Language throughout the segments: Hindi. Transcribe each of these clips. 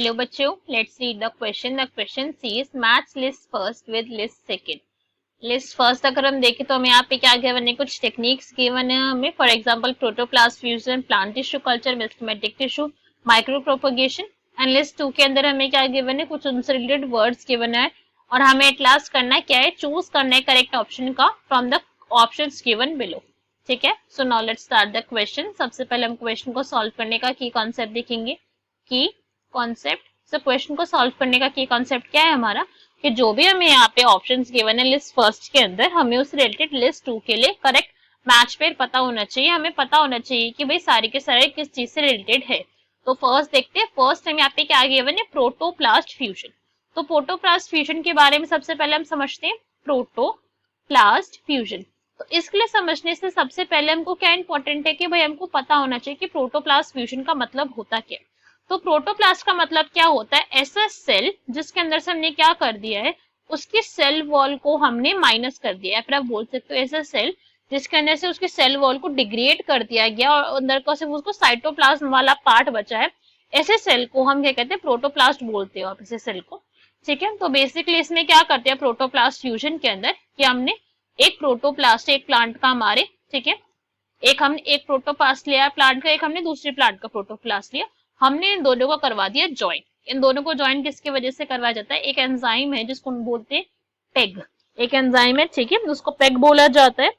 Hello बच्चों, let's read the question. The question says match list first with list second. List first अगर हम देखें तो हमें यहाँ पे क्या गिवन है, कुछ टेक्निक्स गिवन है हमें. For example protoplast fusion, plant tissue culture, meristematic tissue, micro propagation. And list 2 के अंदर हमें क्या गिवन है, कुछ उनसे रिलेटेड वर्ड्स गिवन है और हमें एट लास्ट करना है क्या है, चूज करना है करेक्ट ऑप्शन का from the options given below. ठीक है, so now let's start the question. सबसे पहले हम क्वेश्चन को सॉल्व करने का की कॉन्सेप्ट देखेंगे. की कॉन्सेप्ट, सो क्वेश्चन को सॉल्व करने का की कॉन्सेप्ट क्या है हमारा, कि जो भी हमें यहाँ पे ऑप्शंस गिवन है लिस्ट फर्स्ट के अंदर, हमें उस रिलेटेड लिस्ट 2 के लिए करेक्ट मैच पेयर पता होना चाहिए. हमें पता होना चाहिए कि भाई सारे के सारे किस चीज से रिलेटेड है. तो फर्स्ट देखते हैं. फर्स्ट हम यहाँ पे क्या गिवन है, प्रोटोप्लास्ट फ्यूजन. तो प्रोटोप्लास्ट फ्यूजन के बारे में सबसे पहले हम समझते हैं प्रोटोप्लास्ट फ्यूजन. तो इसके लिए समझने से सबसे पहले हमको क्या इंपॉर्टेंट है कि भाई हमको पता होना चाहिए कि प्रोटोप्लास्ट फ्यूजन का मतलब होता क्या. तो प्रोटोप्लास्ट का मतलब क्या होता है, ऐसा सेल जिसके अंदर से हमने क्या कर दिया है, उसकी सेल वॉल को हमने माइनस कर दिया है. फिर आप बोल सकते हो ऐसा सेल जिसके अंदर से उसकी सेल वॉल को डिग्रेड कर दिया गया और अंदर का सिर्फ उसको साइटोप्लाज्म वाला पार्ट बचा है, ऐसे सेल को हम क्या कहते हैं, प्रोटोप्लास्ट बोलते हैं आप ऐसे सेल को. ठीक है, तो बेसिकली इसमें क्या करते हैं प्रोटोप्लास्ट फ्यूजन के अंदर, कि हमने एक प्रोटोप्लास्ट, एक प्लांट का हमारे, ठीक है, हमने एक प्रोटोप्लास्ट लिया प्लांट का, एक हमने दूसरे प्लांट का प्रोटोप्लास्ट लिया, हमने इन दोनों को करवा दिया ज्वाइन. इन दोनों को ज्वाइन किसकी वजह से करवाया जाता है, एक एंजाइम है जिसको हम बोलते हैं पेग. एक एंजाइम है, ठीक है, उसको पेग बोला जाता है.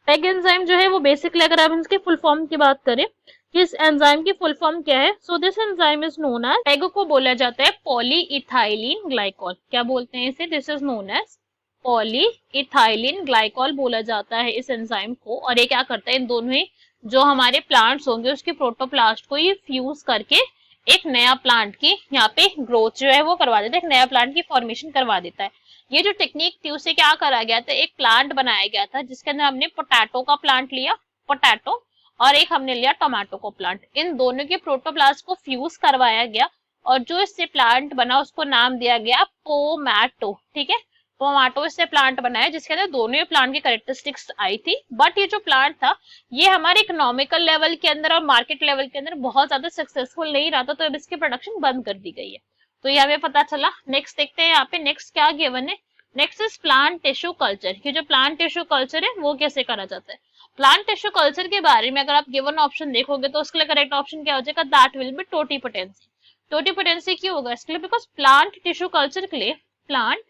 पेग एंजाइम जो है वो बेसिकली अगर हम इसकी फुल फॉर्म की बात करें कि इस एंजाइम की फुल फॉर्म क्या है, so this enzyme is known as, PEG को बोला जाता है पॉलीइथाइलिन ग्लाइकॉल. क्या बोलते हैं इसे, this is known as polyethylene glycol बोला जाता है इस एंजाइम को. और ये क्या करता है, इन दोनों ही जो हमारे प्लांट्स होंगे उसके प्रोटोप्लास्ट को ये फ्यूज करके एक नया प्लांट की यहाँ पे ग्रोथ जो है वो करवा देता है, एक नया प्लांट की फॉर्मेशन करवा देता है. ये जो टेक्निक थी उससे क्या करा गया था, एक प्लांट बनाया गया था जिसके अंदर हमने पोटैटो का प्लांट लिया, पोटैटो, और एक हमने लिया टोमेटो को प्लांट. इन दोनों के प्रोटोप्लास्ट को फ्यूज करवाया गया और जो इससे प्लांट बना उसको नाम दिया गया पोमैटो. ठीक है, टोमेटो से प्लांट बनाया जिसके अंदर दोनों ही प्लांट की कैरेक्टरिस्टिक्स आई थी. बट ये जो प्लांट था ये हमारे इकोनॉमिकल लेवल के अंदर और मार्केट लेवल के अंदर बहुत ज्यादा सक्सेसफुल नहीं रहा था, तो अब इसकी प्रोडक्शन बंद कर दी गई है. तो ये हमें पता चला. नेक्स्ट देखते हैं यहाँ पे नेक्स्ट क्या गिवन है. Next is plant tissue culture. ये जो प्लांट टिश्यू कल्चर है वो कैसे करा जाता है. प्लांट टिश्यू कल्चर के बारे में अगर आप गिवन ऑप्शन देखोगे तो उसके लिए करेक्ट ऑप्शन क्या हो जाएगा, that will B totipotency. Totipotency क्यों होगा इसके लिए, बिकॉज प्लांट टिश्यू कल्चर के लिए, प्लांट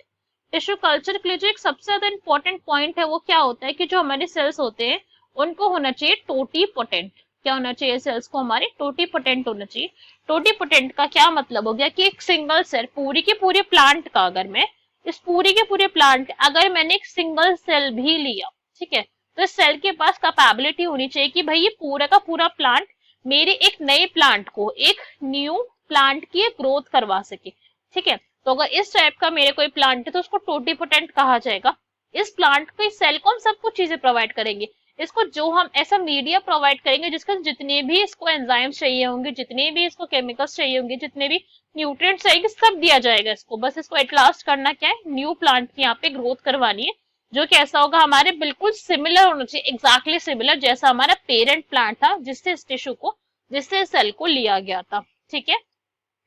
टिश्यू कल्चर के लिए जो एक सबसे ज्यादा इंपॉर्टेंट पॉइंट है वो क्या होता है कि जो हमारे सेल्स होते हैं उनको होना चाहिए टोटीपोटेंट. क्या होना चाहिए, सेल्स को हमारे टोटीपोटेंट होना चाहिए. टोटीपोटेंट का क्या मतलब हो गया कि एक सिंगल सेल पूरी के पूरे प्लांट का, अगर मैं इस पूरे के पूरे प्लांट अगर मैंने एक सिंगल सेल भी लिया, ठीक है, तो इस सेल के पास कैपेबिलिटी होनी चाहिए कि भाई ये पूरा का पूरा प्लांट मेरे एक नए प्लांट को, एक न्यू प्लांट की ग्रोथ करवा सके. ठीक है, तो अगर इस टाइप का मेरे कोई प्लांट है तो उसको टोटीपोटेंट कहा जाएगा. इस प्लांट को, इस सेल को हम सब कुछ चीजें प्रोवाइड करेंगे, इसको जो हम ऐसा मीडिया प्रोवाइड करेंगे जिसका जितने भी इसको एंजाइम्स चाहिए होंगे, जितने भी इसको केमिकल्स चाहिए होंगे, जितने भी न्यूट्रिएंट्स चाहिए, सब दिया जाएगा इसको. बस इसको एट लास्ट करना क्या है, न्यू प्लांट की यहाँ पे ग्रोथ करवानी है जो कैसा होगा, हमारे बिल्कुल सिमिलर होना चाहिए, एग्जैक्टली सिमिलर जैसा हमारा पेरेंट प्लांट था जिससे इस टिश्यू को, जिससे सेल को लिया गया था. ठीक है,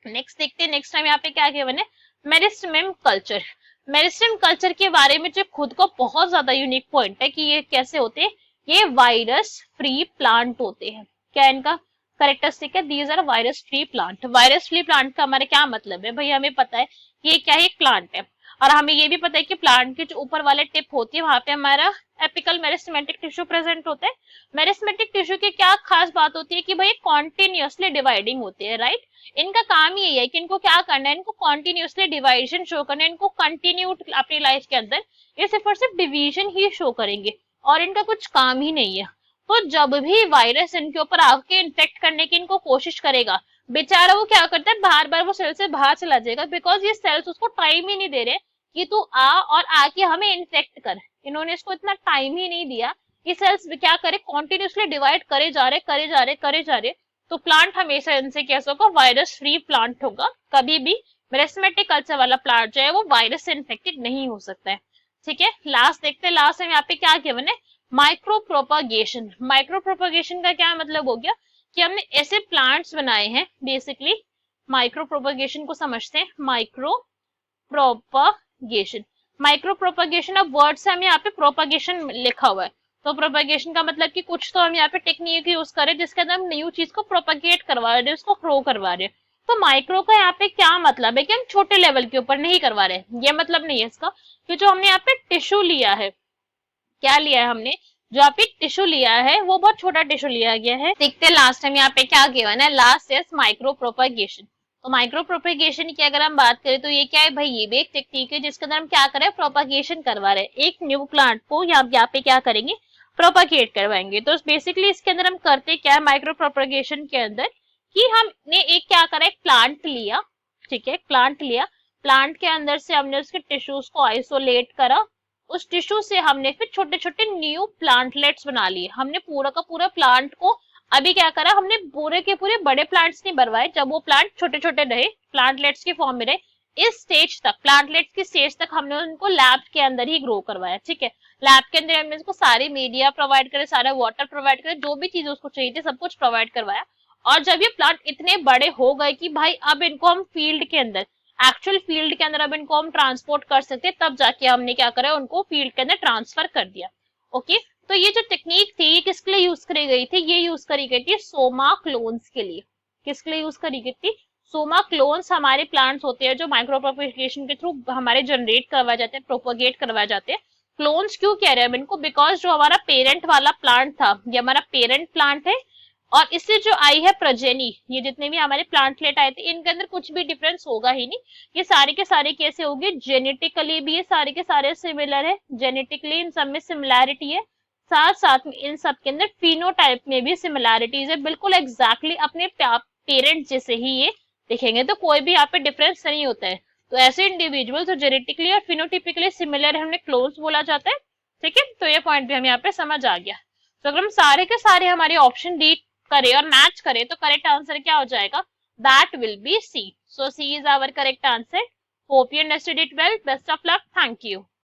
नेक्स्ट देखते हैं. नेक्स्ट टाइम यहाँ पे क्या गिवन है, मेरिस्टेम कल्चर. मेरिस्टेम कल्चर के बारे में जो खुद को बहुत ज्यादा यूनिक पॉइंट है कि ये कैसे होते हैं, ये वायरस फ्री प्लांट होते हैं. क्या इनका कैरेक्टरिस्टिक है, these are virus free plant. Virus free plant का हमारे क्या मतलब है, भाई हमें पता है कि ये क्या है, एक प्लांट है, और हमें ये भी पता है कि प्लांट के जो ऊपर वाले टिप होती है वहां पे हमारा एपिकल मेरिस्टेमेटिक टिश्यू प्रेजेंट होता है. मेरिस्टेमेटिक टिश्यू की क्या खास बात होती है कि भाई कॉन्टिन्यूअसली डिवाइडिंग होती है, राइट. इनका काम यही है कि इनको क्या करना है, इनको कॉन्टिन्यूअसली डिवाइजन शो करना है, इनको कंटिन्यू अपनी लाइफ के अंदर ये सिर्फ और सिर्फ डिवीजन ही शो करेंगे और इनका कुछ काम ही नहीं है. तो जब भी वायरस इनके ऊपर आके इन्फेक्ट करने की इनको कोशिश करेगा, बेचारा वो क्या करता है, बार बार वो सेल से बाहर चला जाएगा, बिकॉज ये सेल्स उसको टाइम ही नहीं दे रहे कि तू आ और आके हमें इन्फेक्ट कर. इन्होंने इसको इतना टाइम ही नहीं दिया कि सेल्स क्या करे, कॉन्टिन्यूअसली डिवाइड करे जा रहे, करे जा रहे, करे जा रहे. तो प्लांट हमेशा इनसे कैसा होगा, वायरस फ्री प्लांट होगा. कभी भी मेरिस्टेमेटिक कल्चर वाला प्लांट जो है वो वायरस से इन्फेक्टेड नहीं हो सकता है. ठीक है, लास्ट देखते हैं. लास्ट में यहाँ पे क्या गिवन है, माइक्रो प्रोपागेशन. माइक्रो प्रोपागेशन का क्या मतलब हो गया कि हमने ऐसे प्लांट्स बनाए हैं बेसिकली माइक्रो प्रोपगेशन को समझते हैं। माइक्रो प्रोपगेशन, माइक्रो प्रोपगेशन, अब वर्ड से हम यहाँ पे प्रोपगेशन लिखा हुआ है, तो प्रोपगेशन का मतलब कि कुछ तो हम यहाँ पे टेक्निक यूज करें जिसके अंदर हम न्यू चीज को प्रोपगेट करवा रहे हैं, उसको ग्रो करवा रहे हैं। तो माइक्रो का यहाँ पे क्या मतलब है कि हम छोटे लेवल के ऊपर नहीं करवा रहे, ये मतलब नहीं है इसका। कि जो हमने यहाँ पे टिश्यू लिया है, क्या लिया है हमने, जो यहाँ पे टिश्यू लिया है वो बहुत छोटा टिश्यू लिया गया है। देखते हैं लास्ट टाइम यहाँ पे क्या गिवन है, लास्ट इज माइक्रो प्रोपगेशन। तो माइक्रो प्रोपगेशन की अगर हम बात करें तो ये क्या है भाई, ये भी एक टेक्निक है जिसके अंदर हम क्या कर रहे हैं, प्रोपगेशन करवा रहे हैं, एक न्यू प्लांट को यहाँ पे क्या करेंगे, प्रोपगेट करवाएंगे। तो बेसिकली इसके अंदर हम करते क्या है माइक्रो प्रोपगेशन के अंदर, कि हमने एक क्या करा, एक प्लांट लिया, ठीक है, प्लांट लिया, प्लांट के अंदर से हमने उसके टिश्यूज को आइसोलेट करा, उस टिश्यू से हमने फिर छोटे छोटे न्यू प्लांटलेट्स बना लिए। हमने पूरा का पूरा प्लांट को अभी क्या करा, हमने पूरे के पूरे बड़े प्लांट्स नहीं बनवाए, जब वो प्लांट छोटे छोटे रहे, प्लांटलेट्स के फॉर्म में रहे, इस स्टेज तक, प्लांटलेट्स की स्टेज तक हमने उनको लैब के अंदर ही ग्रो करवाया, ठीक है। लैब के अंदर हमने उसको सारी मीडिया प्रोवाइड करे, सारा वाटर प्रोवाइड करे, जो भी चीज उसको चाहिए थी सब कुछ प्रोवाइड करवाया। और जब ये प्लांट इतने बड़े हो गए कि भाई अब इनको हम फील्ड के अंदर, एक्चुअल फील्ड के अंदर अब इनको हम ट्रांसपोर्ट कर सकते, तब जाके हमने क्या करा, उनको फील्ड के अंदर ट्रांसफर कर दिया। ओके, तो ये जो टेक्निक थी ये किसके लिए यूज करी गई थी, ये यूज करी गई थी सोमा क्लोन्स के लिए। किसके लिए यूज करी गई थी, सोमा क्लोन्स हमारे प्लांट्स होते हैं जो माइक्रो प्रोपगेशन के थ्रू हमारे जनरेट करवाए जाते हैं, प्रोपोगेट करवाए जाते हैं। क्लोन्स क्यों कह रहे हैं हम इनको, बिकॉज जो हमारा पेरेंट वाला प्लांट था, ये हमारा पेरेंट प्लांट है, और इससे जो आई है प्रजेनी, ये जितने भी हमारे प्लांटलेट आए थे इनके अंदर कुछ भी डिफरेंस होगा ही नहीं, ये सारे के सारे कैसे होंगे, जेनेटिकली भी ये सारे के सारे सिमिलर है, जेनेटिकली इन सब में सिमिलैरिटी है, साथ साथ में इन सब के अंदर फिनोटाइप में भी सिमिलैरिटीज है, बिल्कुल एग्जैक्टली अपने पेरेंट जैसे ही ये दिखेंगे, तो कोई भी यहाँ पे डिफरेंस नहीं होता है। तो ऐसे इंडिविजुअल जो जेनेटिकली और फिनोटिपिकली सिमिलर है उन्हें क्लोन्स बोला जाता है, ठीक है। तो ये पॉइंट भी हम यहाँ पे समझ आ गया। तो अगर हम सारे के सारे हमारे ऑप्शन डी करे और मैच करे तो करेक्ट आंसर क्या हो जाएगा, that will be C. So C is our correct answer. Hope you understood it well, best of luck, thank you.